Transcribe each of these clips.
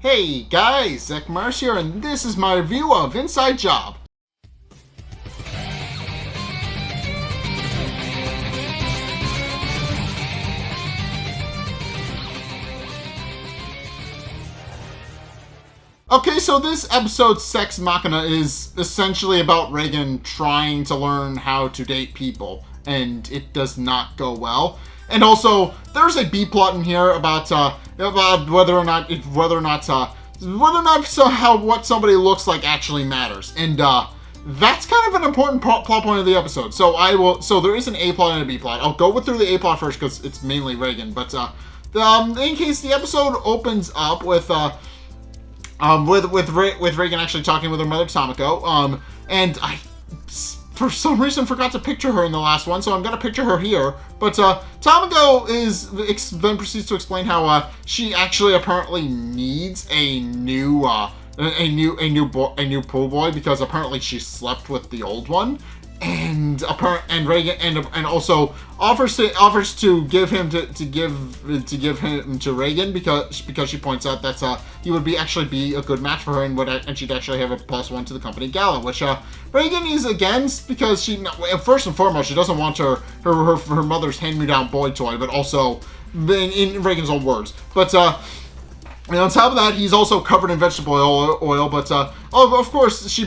Hey guys, Zack here, and this is my review of Inside Job. Okay, so this episode's Sex Machina is essentially about Reagan trying to learn how to date people, and it does not go well. And also, there's a B plot in here about whether or not somehow what somebody looks like actually matters, and that's kind of an important plot point of the episode. So there is an A plot and a B plot. I'll go through the A plot first because it's mainly Reagan, but in case the episode opens up with Reagan actually talking with her mother Tomiko, and I for some reason forgot to picture her in the last one, so I'm gonna picture her here. But Tomiko then proceeds to explain how she actually apparently needs a new pool boy because apparently she slept with the old one. And Reagan and also offers to give him to Reagan because she points out that he would actually be a good match for her and she'd actually have a +1 to the company gala, which Reagan is against because first and foremost she doesn't want her mother's hand-me-down boy toy, but also in Reagan's own words, but. And on top of that, he's also covered in vegetable oil. But of course,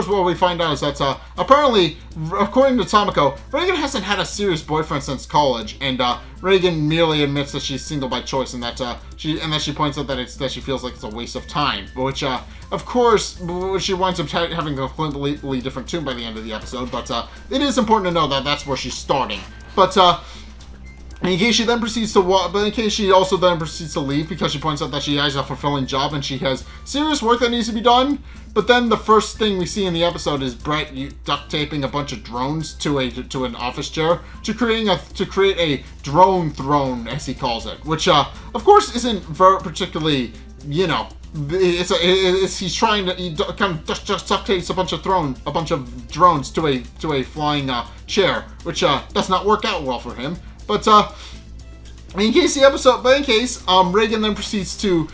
what we find out is that apparently, according to Tomiko, Reagan hasn't had a serious boyfriend since college, and Reagan merely admits that she's single by choice, and that she points out that she feels like it's a waste of time. Which, of course, she winds up having a completely different tune by the end of the episode. But it is important to know that that's where she's starting. But. In case she also then proceeds to leave because she points out that she has a fulfilling job and she has serious work that needs to be done. But then the first thing we see in the episode is Brett duct taping a bunch of drones to an office chair to create a drone throne, as he calls it, which of course isn't very particularly, he's trying to kind of just duct tapes a bunch of drones to a flying chair, which does not work out well for him. But Reagan then proceeds to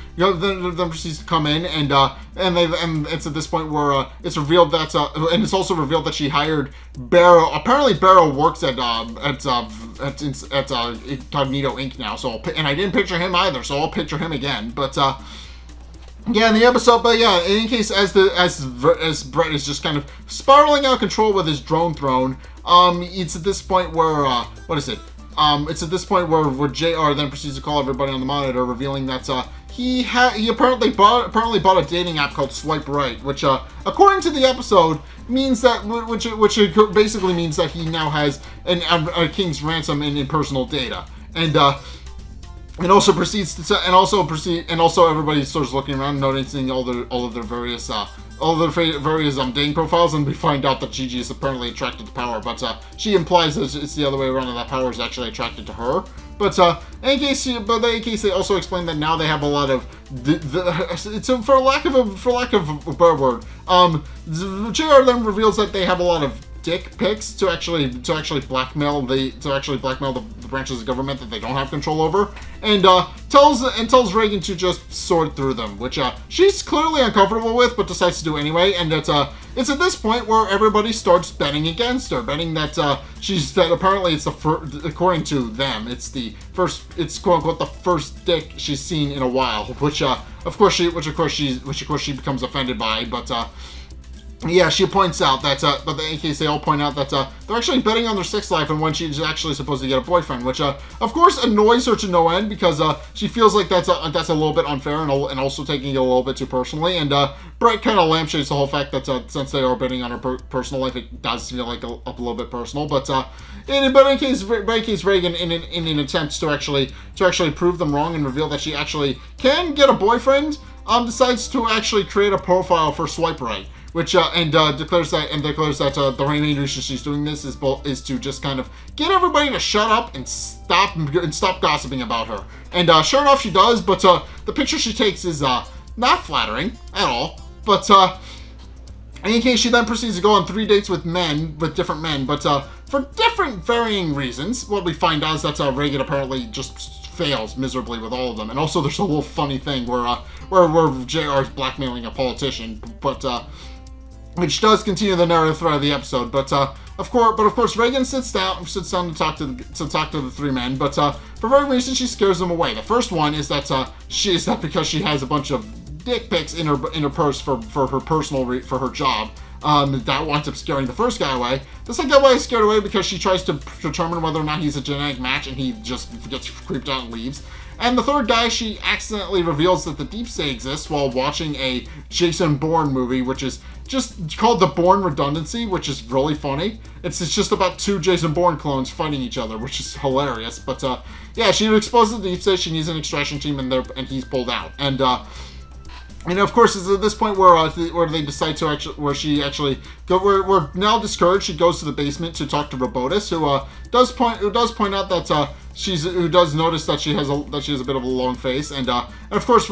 come in, and it's at this point where it's revealed that and it's also revealed that she hired Barrow. Apparently, Barrow works at Cognito Inc. now. And I didn't picture him either, so I'll picture him again. But yeah, in the episode, in case as Brett is just kind of spiraling out of control with his drone throne, it's at this point where it's at this point where JR then proceeds to call everybody on the monitor, revealing that he apparently bought a dating app called Swipe Right, which according to the episode means that which basically means that he now has a king's ransom in personal data, and also everybody starts looking around, noticing all of their various dating profiles, and we find out that Gigi is apparently attracted to power, but she implies that it's the other way around, and that power is actually attracted to her. But in case they also explain that now they have a lot of for lack of a better word, JR then reveals that they have a lot of dick pics to actually blackmail the branches of government that they don't have control over, and tells Reagan to just sort through them, which she's clearly uncomfortable with, but decides to do anyway. And it's at this point where everybody starts betting against her, betting that apparently it's according to them, it's quote unquote the first dick she's seen in a while, which of course she becomes offended by, but. Yeah, she points out that, but in case they all point out that they're actually betting on their sex life and when she's actually supposed to get a boyfriend, which of course annoys her to no end because she feels like that's a little bit unfair and also taking it a little bit too personally. And Brett kind of lampshades the whole fact that since they are betting on her personal life, it does feel like a little bit personal. But in case Reagan, in an attempt to actually prove them wrong and reveal that she actually can get a boyfriend, decides to actually create a profile for Swipe Right. Which declares that the main reason she's doing this is to just kind of get everybody to shut up and stop gossiping about her. And sure enough, she does. But the picture she takes is not flattering at all. But in case she then proceeds to go on 3 dates with different men, but for different varying reasons. What we find out is that Reagan apparently just fails miserably with all of them. And also there's a little funny thing where JR is blackmailing a politician, but which does continue the narrative thread of the episode. But of course, Reagan sits down to talk to the three men. But for whatever reason, she scares them away. The first one is that because she has a bunch of dick pics in her purse for her for her job. That winds up scaring the first guy away. The second guy is scared away because she tries to determine whether or not he's a genetic match, and he just gets creeped out and leaves. And the third guy, she accidentally reveals that the deep state exists while watching a Jason Bourne movie, which is just called The Bourne Redundancy, which is really funny. It's just about two Jason Bourne clones fighting each other, which is hilarious. But yeah, she exposes the deep state. She needs an extraction team, and he's pulled out. And of course, it's at this point where they decide to where now discouraged, she goes to the basement to talk to Robotus, who does point out that who does notice that she has a bit of a long face, and of course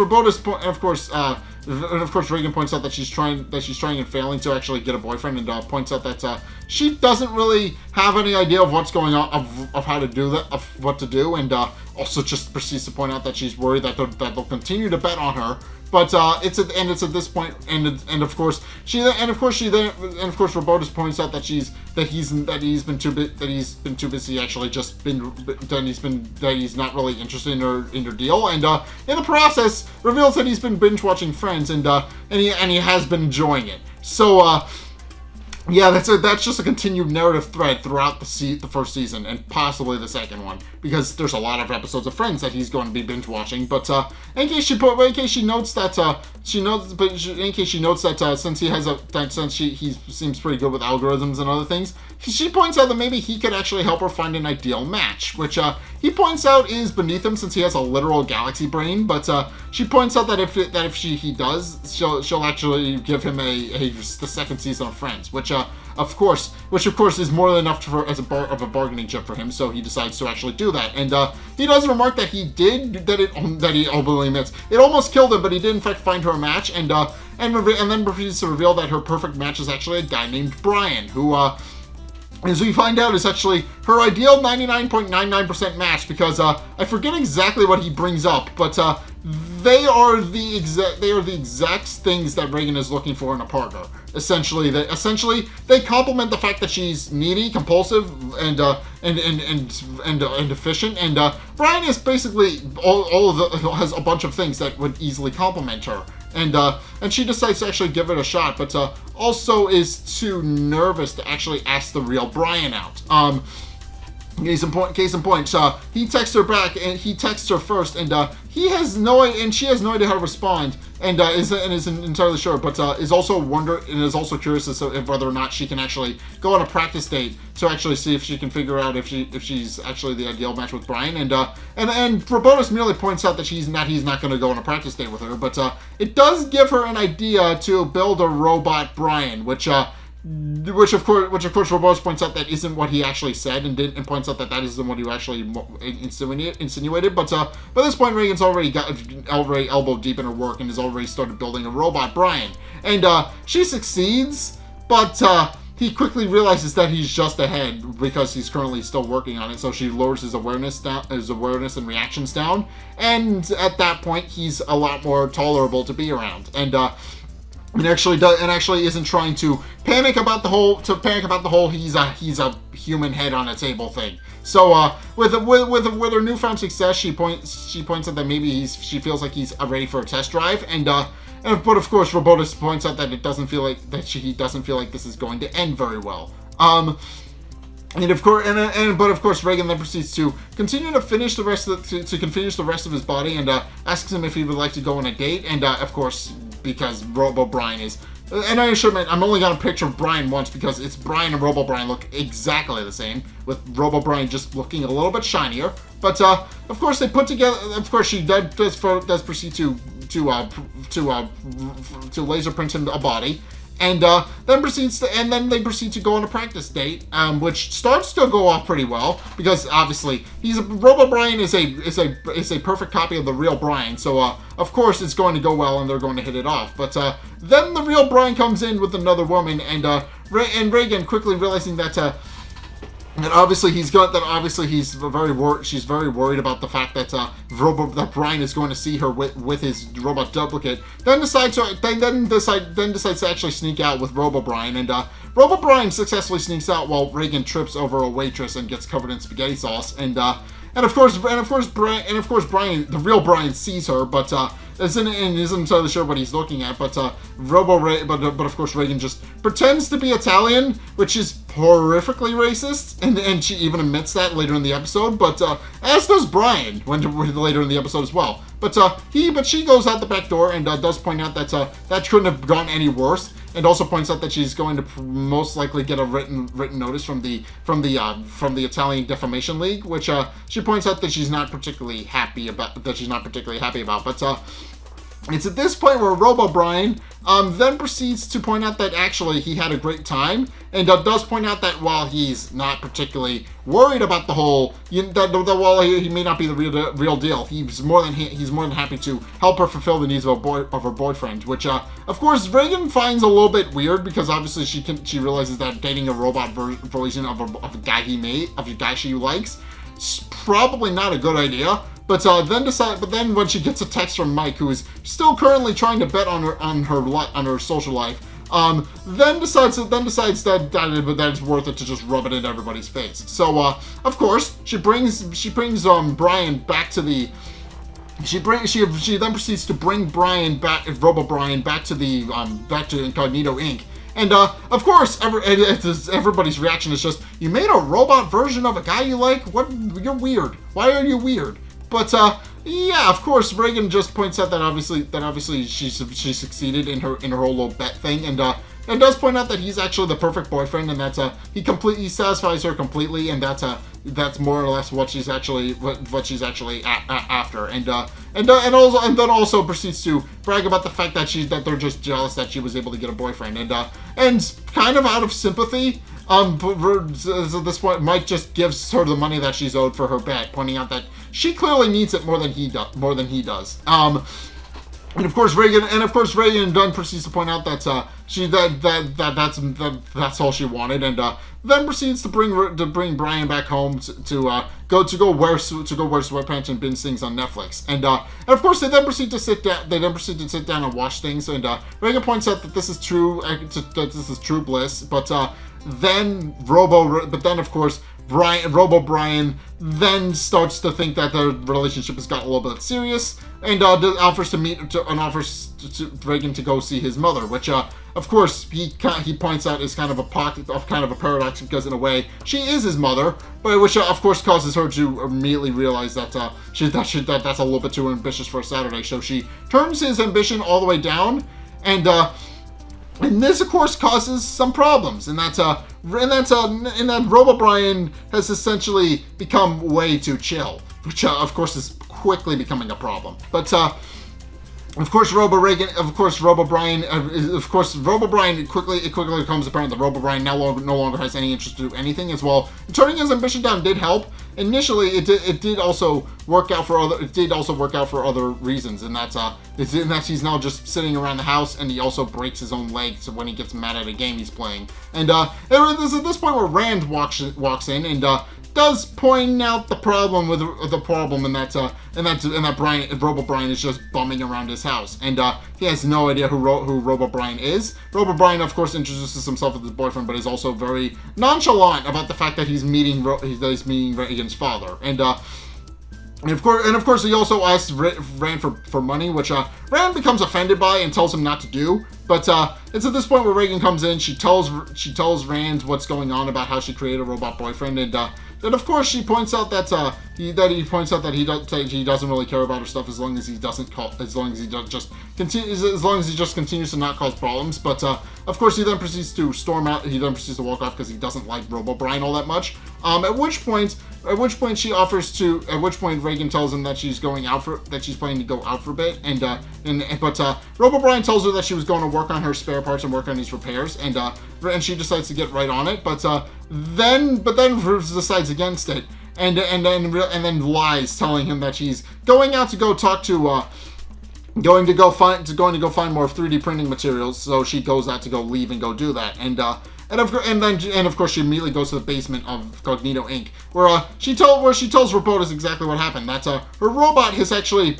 Reagan points out that she's trying and failing to actually get a boyfriend, and points out that she doesn't really have any idea of what's going on, of how to do that, of what to do, and also just proceeds to point out that she's worried that they'll continue to bet on her. But it's at this point, and of course Robotus points out that he's been too busy actually that he's not really interested in her deal, and in the process reveals that he's been binge watching Friends, and he has been enjoying it. So yeah, that's just a continued narrative thread throughout the first season, and possibly the second one, because there's a lot of episodes of Friends that he's going to be binge watching. But in case she notes that since he seems pretty good with algorithms and other things, she points out that maybe he could actually help her find an ideal match, which he points out is beneath him since he has a literal galaxy brain. But she points out that if he does, she'll actually give him the second season of Friends, which of course is more than enough of a bargaining chip for him. So he decides to actually do that, and he does remark that he openly admits it almost killed him, but he did in fact find her a match, and then proceeds to reveal that her perfect match is actually a guy named Brian, who as we find out is actually her ideal 99.99% match, because I forget exactly what he brings up, but they are the exact things that Reagan is looking for in a partner. Essentially, they complement the fact that she's needy, compulsive, and efficient. And Brian is basically has a bunch of things that would easily complement her. And she decides to actually give it a shot, but also is too nervous to actually ask the real Brian out. Case in point, he texts her back, and he texts her first, and she has no idea how to respond, and isn't entirely sure, but is also curious as to whether or not she can actually go on a practice date to actually see if she can figure out if she's actually the ideal match with Brian, and Robotus merely points out that he's not going to go on a practice date with her, but it does give her an idea to build a robot Brian, which of course Robotus points out that isn't what he actually said, and points out that isn't what he actually insinuated. But at this point, Reagan's already elbow deep in her work and has already started building a robot Brian, and she succeeds, but he quickly realizes that he's just ahead because he's currently still working on it. So she lowers his awareness and reactions down, and at that point, he's a lot more tolerable to be around, and actually isn't trying to panic about the whole he's a human head on a table thing. So with her newfound success, she points out that maybe she feels like he's ready for a test drive, but of course Robotus points out that he doesn't feel like this is going to end very well. But of course, Reagan then proceeds to continue to finish the rest of his body, and asks him if he would like to go on a date, and of course, because Robo Brian is, and I should admit, I'm only gonna picture Brian once because it's Brian and Robo Brian look exactly the same, with Robo Brian just looking a little bit shinier. But of course they put together. Of course she does proceed to laser print him a body. And then they proceed to go on a practice date, which starts to go off pretty well because obviously Robo Brian is a perfect copy of the real Brian, so of course it's going to go well and they're going to hit it off. But then the real Brian comes in with another woman, and Reagan quickly realizing that And obviously he's she's very worried about the fact that that Brian is going to see her with his robot duplicate. Then decides to actually sneak out with Robo Brian, and Robo Brian successfully sneaks out while Reagan trips over a waitress and gets covered in spaghetti sauce. And of course Brian, the real Brian, sees her, but isn't entirely sure what he's looking at. But but of course Reagan just pretends to be Italian, which is horrifically racist, and she even admits that later in the episode. But as does Brian later in the episode as well. But she goes out the back door and does point out that that couldn't have gone any worse. And also points out that she's going to most likely get a written notice from the Italian Defamation League, which she points out that she's not particularly happy about. But it's at this point where Robo Brian then proceeds to point out that actually he had a great time, and does point out that while he's not particularly worried about the whole, that while he may not be the real deal, he's more than happy to help her fulfill the needs of her boyfriend. Which of course Reagan finds a little bit weird, because obviously she realizes that dating a robot version of a guy she likes is probably not a good idea. But then when she gets a text from Mike, who is still currently trying to bet on her social life, then decides that it's worth it to just rub it in everybody's face. So of course she brings Brian back to the. She then proceeds to bring Robo Brian back to Cognito Inc. And of course, everybody's reaction is just, "You made a robot version of a guy you like? What? You're weird. Why are you weird?" But yeah, of course, Reagan just points out that obviously she succeeded in her whole little bet thing, and does point out that he's actually the perfect boyfriend, and that he satisfies her completely, and that's more or less what she's actually after, and then also proceeds to brag about the fact that they're just jealous that she was able to get a boyfriend, and kind of out of sympathy. At this point, Mike just gives her the money that she's owed for her bet, pointing out that she clearly needs it more than he does. And of course Reagan then proceeds to point out that that's all she wanted, and then proceeds to bring Brian back home to wear sweatpants and binge things on Netflix. And of course they then proceed to sit down and watch things. And Reagan points out that this is true bliss. But then of course Robo Brian then starts to think that their relationship has gotten a little bit serious, and offers to Reagan to go see his mother, which of course he points out is kind of a paradox, because in a way she is his mother, but which of course causes her to immediately realize that that's a little bit too ambitious for a Saturday. So she turns his ambition all the way down, and this, of course, causes some problems, and that Robo Brian has essentially become way too chill, which of course is quickly becoming a problem. But of course, Robo Brian quickly becomes apparent that Robo Brian no longer has any interest to do anything as well. Turning his ambition down did help. Initially, it did also work out for other reasons, and that he's now just sitting around the house, and he also breaks his own legs when he gets mad at a game he's playing. And there's at this point where Rand walks in and does point out the problem in that Robo Brian is just bumming around his house, and he has no idea who Robo Brian is. Robo Brian, of course, introduces himself as his boyfriend, but is also very nonchalant about the fact that he's meeting Reagan's father, and of course, he also asks Rand for money, which Rand becomes offended by and tells him not to do. But it's at this point where Reagan comes in. She tells Rand what's going on about how she created a robot boyfriend, and of course she points out that he doesn't really care about her stuff as long as he just continues to not cause problems. But of course he then proceeds to storm out. He then proceeds to walk off because he doesn't like Robo Brian all that much. At which point Reagan tells him that she's planning to go out for a bit, but Robo Brian tells her that she was going to work on her spare parts and work on these repairs, and she decides to get right on it, but then decides against it, and then lies, telling him that she's going out to go talk to going to go find more 3D printing materials. So she goes out to go leave and go do that, and And of course she immediately goes to the basement of Cognito Inc. where she tells Robotus exactly what happened. That her robot has actually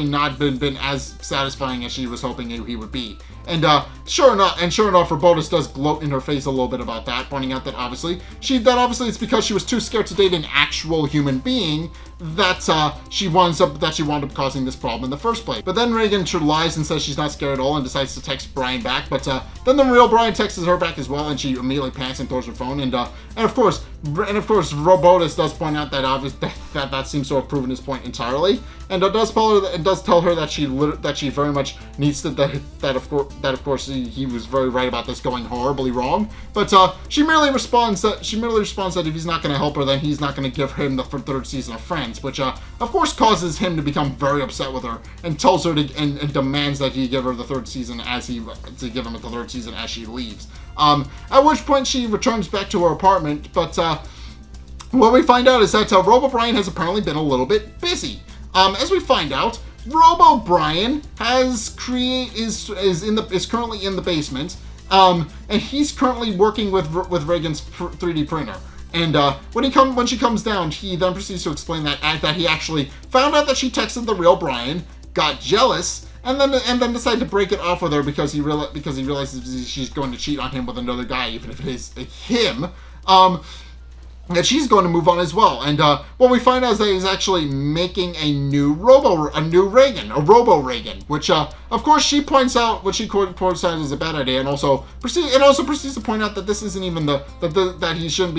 not been as satisfying as she was hoping he would be. And sure enough, Robotus does gloat in her face a little bit about that, pointing out that obviously it's because she was too scared to date an actual human being that she wound up causing this problem in the first place. But then Reagan lies and says she's not scared at all and decides to text Brian back. But then the real Brian texts her back as well, and she immediately panics and throws her phone. And of course, Robotus does point out that seems to have proven his point entirely, and does tell her that she very much needs to that of course he was very right about this going horribly wrong. But she merely responds that if he's not going to help her, then he's not going to give him the third season of Friends, which of course causes him to become very upset with her and tells her and demands that he give her the third season as she leaves. At which point she returns back to her apartment, but what we find out is that Robo Brian has apparently been a little bit busy. As we find out, Robo Brian is currently in the basement, and he's currently working with Reagan's 3D printer. And when she comes down, he then proceeds to explain that he actually found out that she texted the real Brian, got jealous, and then decided to break it off with her because he realizes she's going to cheat on him with another guy, even if it is him. That she's going to move on as well. And what we find out is that he's actually making a new Robo Reagan, which of course she points out is a bad idea, and also proceeds to point out that this isn't even that he shouldn't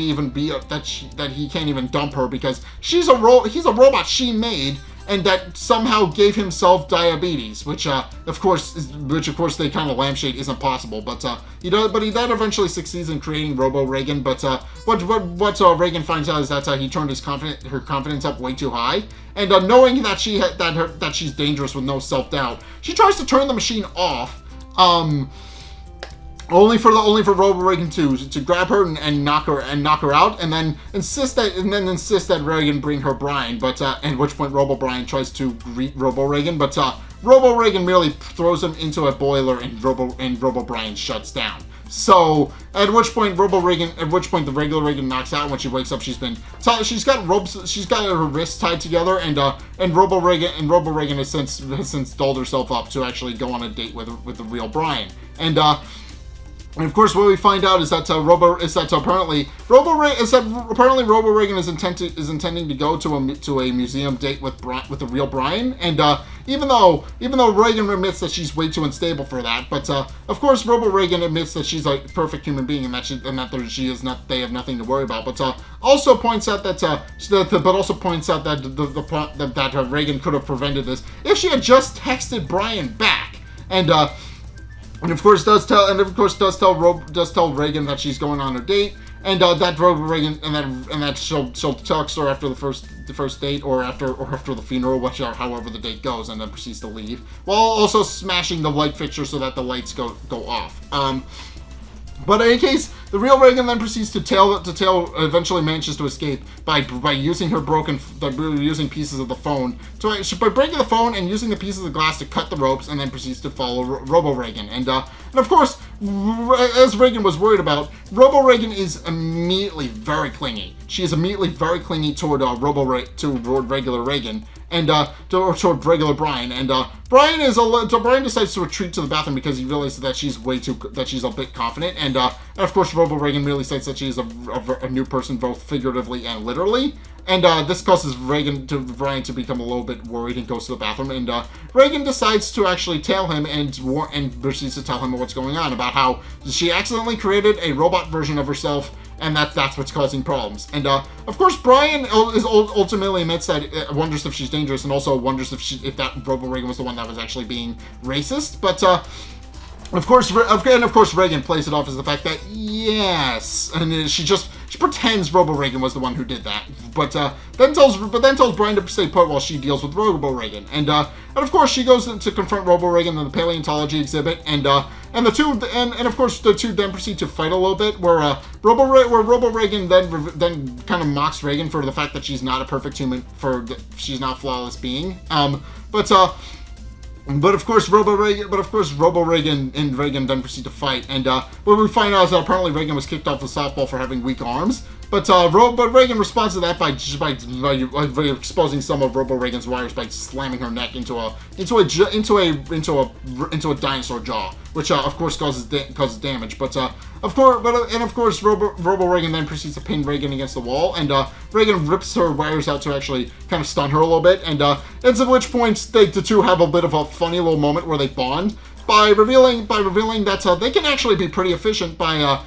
that he can't even dump her because he's a robot she made, and that somehow gave himself diabetes, which of course they kind of lampshade isn't possible. But he then eventually succeeds in creating Robo Reagan. But what Reagan finds out is that he turned her confidence up way too high, and knowing that she's dangerous with no self-doubt, she tries to turn the machine off. Only for Robo Reagan to grab her and knock her out, and then insist that Reagan bring her Brian. But at which point Robo Brian tries to greet Robo Reagan, but Robo Reagan merely throws him into a boiler, and Robo Brian shuts down. So at which point the regular Reagan knocks out. When she wakes up, she's got her wrists tied together, and Robo Reagan has since dolled herself up to actually go on a date with the real Brian. And of course, what we find out is that apparently Robo Reagan is intending to go to a museum date with the real Brian, and even though Reagan admits that she's way too unstable for that, but of course Robo Reagan admits that she's a perfect human being and that they have nothing to worry about, but also points out that Reagan could have prevented this if she had just texted Brian back, and of course does tell Reagan that she's going on her date, and that Robo Reagan and that she'll text her after the first date or after the funeral, however the date goes, and then proceeds to leave while also smashing the light fixture so that the lights go off. But in any case, the real Reagan then proceeds to eventually manages to escape by using using pieces of the phone by breaking the phone and using the pieces of glass to cut the ropes, and then proceeds to follow Robo Reagan. And of course, as Reagan was worried about, Robo Reagan is immediately very clingy. She is immediately very clingy toward regular Reagan, and toward regular Brian. And Brian decides to retreat to the bathroom because he realizes that she's a bit confident. And of course, Robo Reagan merely states that she is a new person, both figuratively and literally. And this causes Brian to become a little bit worried and goes to the bathroom. And Reagan decides to actually tell him and proceeds to tell him what's going on, about how she accidentally created a robot version of herself, and that's what's causing problems. And of course, Brian ultimately admits that wonders if she's dangerous, and also wonders if that Robo Reagan was the one that was actually being racist. But of course, Reagan plays it off as the fact that yes, and she pretends Robo Reagan was the one who did that. But then tells Brian to stay put while she deals with Robo Reagan. And of course, she goes to confront Robo Reagan in the paleontology exhibit, and of course the two then proceed to fight a little bit, where Robo Reagan then kind of mocks Reagan for the fact that she's not a perfect human, she's not a flawless being. But of course, Robo Reagan and Reagan then proceed to fight, and what we find out is that apparently Reagan was kicked off the softball for having weak arms. But Reagan responds to that by exposing some of Robo Reagan's wires by slamming her neck into a dinosaur jaw, which of course causes damage. But of course, Robo Reagan then proceeds to pin Reagan against the wall, and Reagan rips her wires out to actually kind of stun her a little bit, and at which point the two have a bit of a funny little moment where they bond by revealing that they can actually be pretty efficient by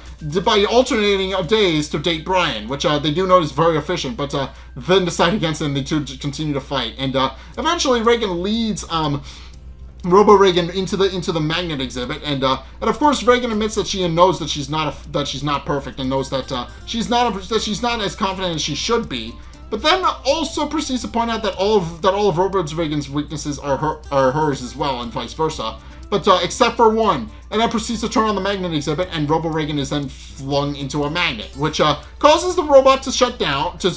alternating days to date Brian, which they do notice very efficient, but then decide against it and they two continue to fight, and eventually Reagan leads Robo Reagan into the magnet exhibit, and of course Reagan admits that she knows that she's not perfect, and knows that she's not as confident as she should be. But then also proceeds to point out that all of Robo Reagan's weaknesses are hers as well, and vice versa. But except for one, and then proceeds to turn on the magnet exhibit, and Robo Reagan is then flung into a magnet, which causes the robot to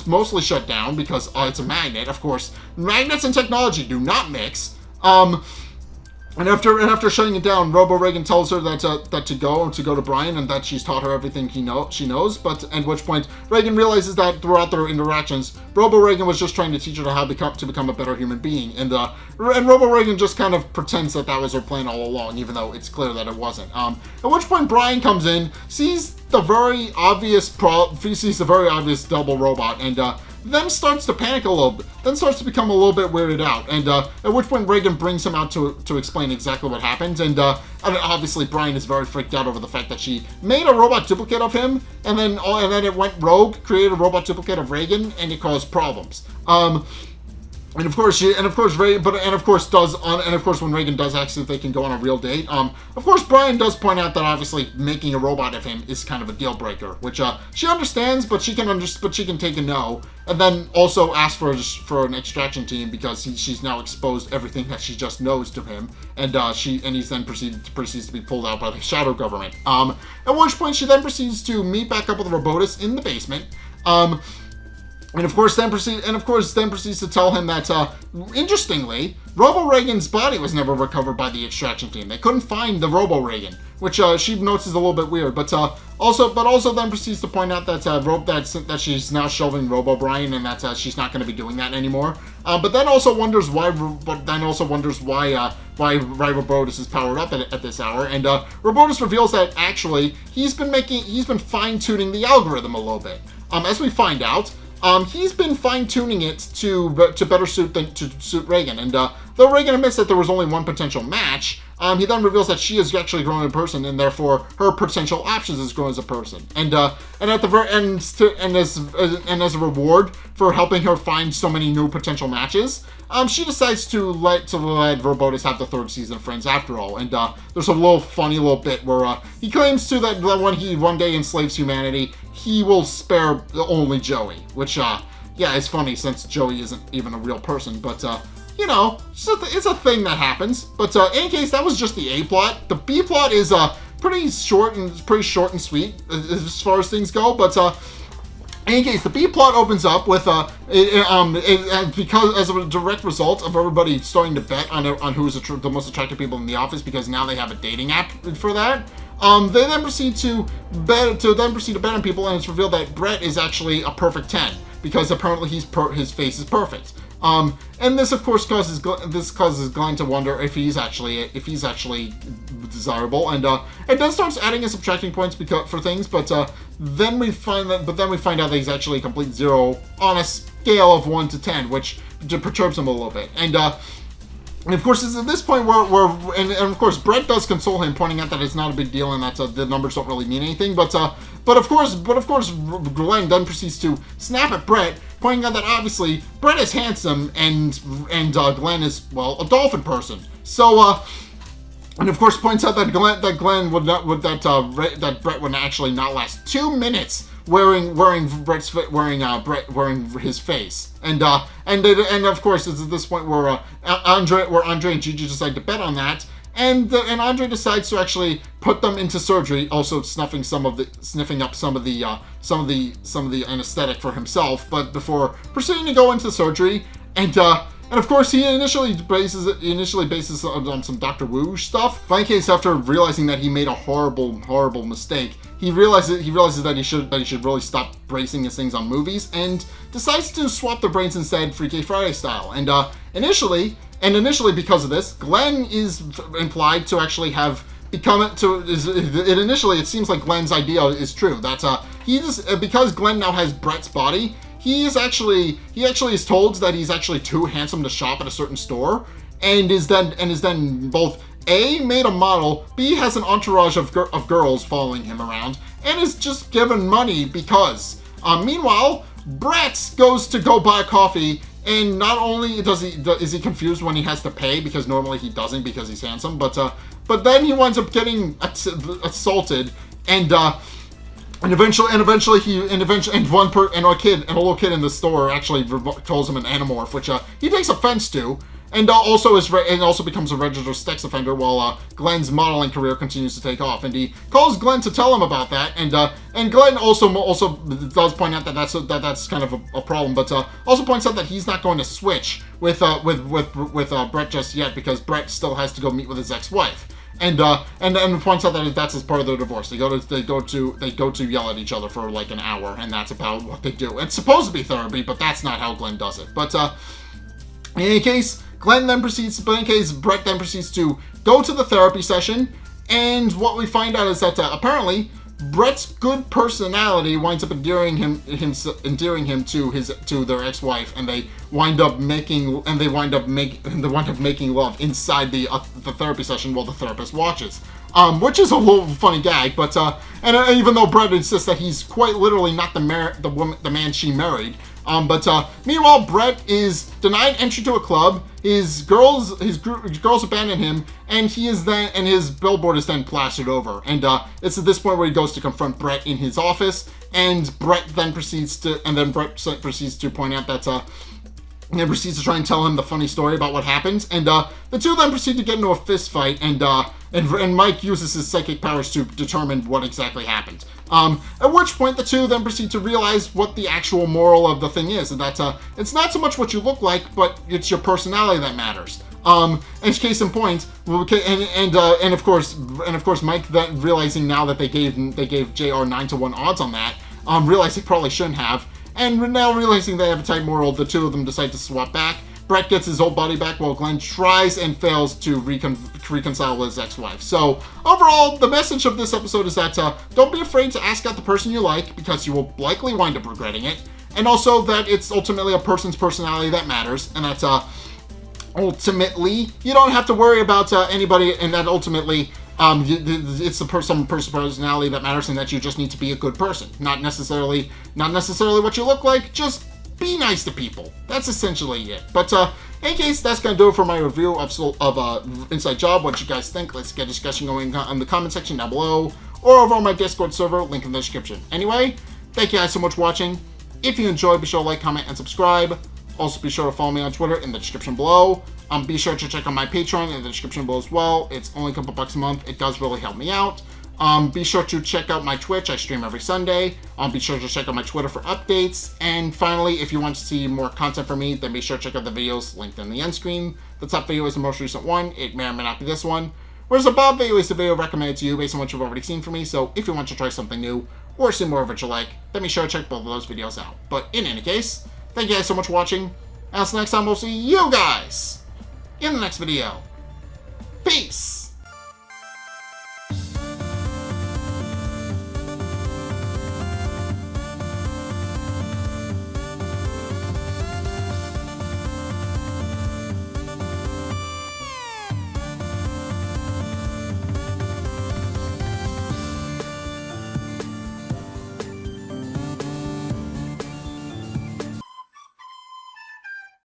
mostly shut down because it's a magnet. Of course, magnets and technology do not mix. And after shutting it down, Robo Reagan tells her that to go to Brian, and that she's taught her everything she knows. But at which point Reagan realizes that throughout their interactions, Robo Reagan was just trying to teach her how to become a better human being, and Robo Reagan just kind of pretends that was her plan all along, even though it's clear that it wasn't. At which point Brian comes in, sees the very obvious double robot, and then starts to panic a little bit, then starts to become a little bit weirded out, and at which point Reagan brings him out to explain exactly what happened, and obviously Brian is very freaked out over the fact that she made a robot duplicate of him, and then it went rogue, created a robot duplicate of Reagan, and it caused problems. And of course, when Reagan does ask if they can go on a real date, of course Brian does point out that obviously making a robot of him is kind of a deal breaker, which she understands, but she can take a no, and then also ask for an extraction team because she's now exposed everything that she just knows to him, and he's then proceeds to be pulled out by the shadow government. At which point she then proceeds to meet back up with Robotus in the basement. And of course, then proceeds to tell him that, interestingly, Robo Reagan's body was never recovered by the extraction team. They couldn't find the Robo Reagan, which she notes is a little bit weird. But also then proceeds to point out that she's now shelving Robo Brian, and that she's not going to be doing that anymore. But then also wonders why Robotus is powered up at this hour. And Robotus reveals that actually he's been fine tuning the algorithm a little bit. As we find out. He's been fine-tuning it to better suit Reagan, and though Reagan admits that there was only one potential match, he then reveals that she is actually grown in person, and therefore her potential options is grown as a person. And at the very end, as a reward for helping her find so many new potential matches, she decides to let Robotus have the third season of Friends after all. And there's a funny little bit where he claims that when he one day enslaves humanity, he will spare only Joey, which is funny since Joey isn't even a real person, but it's a thing that happens. But in any case, that was just the A plot. The B plot is pretty short and sweet as far as things go, but in any case, the B plot opens up with because as a direct result of everybody starting to bet on who's the most attractive people in the office, because now they have a dating app for that. They then proceed to bet on people, and it's revealed that Brett is actually a perfect 10 because apparently his face is perfect. And this of course causes Glenn to wonder if he's actually desirable, and it then starts adding and subtracting points for things, but then we find out that he's actually a complete 0 on a scale of 1 to 10, which perturbs him a little bit. And of course, it's at this point where of course Brett does console him, pointing out that it's not a big deal and that the numbers don't really mean anything. But of course, Glenn then proceeds to snap at Brett, pointing out that obviously Brett is handsome and Glenn is, well, a dolphin person. So and of course points out that Brett would actually not last 2 minutes wearing his face, and of course it's at this point where Andre and Gigi decide to bet on that, and Andre decides to actually put them into surgery, also sniffing up some of the anesthetic for himself, but before proceeding to go into surgery, and And of course, he initially bases it on some Dr. Wu stuff. But in case, after realizing that he made a horrible mistake, he realizes that he should really stop basing his things on movies, and decides to swap the brains instead, Freaky Friday style. And initially because of this, Glenn is implied to actually have initially it seems like Glenn's idea is true. That because Glenn now has Brett's body, he actually is told that he's actually too handsome to shop at a certain store, and is then both A, made a model, B, has an entourage of girls following him around, and is just given money because. Meanwhile, Brett goes to go buy coffee, and not only is he confused when he has to pay, because normally he doesn't because he's handsome, but then he winds up getting assaulted, and eventually a little kid in the store actually calls him an anamorph, which he takes offense to, and also becomes a registered sex offender while Glenn's modeling career continues to take off. And he calls Glenn to tell him about that, and Glenn also does point out that that's kind of a problem, but also points out that he's not going to switch with Brett just yet, because Brett still has to go meet with his ex-wife. And points out that that's as part of their divorce. They go to yell at each other for like an hour, and that's about what they do. It's supposed to be therapy, but that's not how Glenn does it. But in any case, Brett then proceeds to go to the therapy session, and what we find out is that apparently Brett's good personality winds up endearing him to their ex-wife, and they wind up making love inside the therapy session while the therapist watches. Which is a little funny gag, but and even though Brett insists that he's quite literally not the man she married, but meanwhile Brett is denied entry to a club. His girls abandon him, and his billboard is then plastered over. And it's at this point where he goes to confront Brett in his office, and Brett proceeds to point out that. And proceeds to try and tell him the funny story about what happened, and the two then proceed to get into a fist fight, and Mike uses his psychic powers to determine what exactly happened. At which point the two then proceed to realize what the actual moral of the thing is, and that it's not so much what you look like, but it's your personality that matters. And case in point, and of course Mike, then realizing now that they gave JR 9-1 odds on that, realized he probably shouldn't have. And now realizing they have a tight moral, the two of them decide to swap back. Brett gets his old body back while Glenn tries and fails to reconcile with his ex-wife. So overall, the message of this episode is that don't be afraid to ask out the person you like, because you will likely wind up regretting it. And also that it's ultimately a person's personality that matters, and that ultimately you don't have to worry about anybody, and that ultimately it's some personality that matters, and that you just need to be a good person. Not necessarily what you look like, just be nice to people. That's essentially it. But in any case, that's going to do it for my review of Inside Job. What you guys think? Let's get a discussion going in the comment section down below, or over on my Discord server, link in the description. Anyway, thank you guys so much for watching. If you enjoyed, be sure to like, comment, and subscribe. Also, be sure to follow me on Twitter in the description below. Be sure to check out my Patreon in the description below as well. It's only a couple bucks a month. It does really help me out. Be sure to check out my Twitch. I stream every Sunday. Be sure to check out my Twitter for updates. And finally, if you want to see more content from me, then be sure to check out the videos linked in the end screen. The top video is the most recent one. It may or may not be this one. Whereas the bottom video is the video recommended to you based on what you've already seen from me. So if you want to try something new or see more of what you like, then be sure to check both of those videos out. But in any case, thank you guys so much for watching. Until next time, we'll see you guys in the next video. Peace!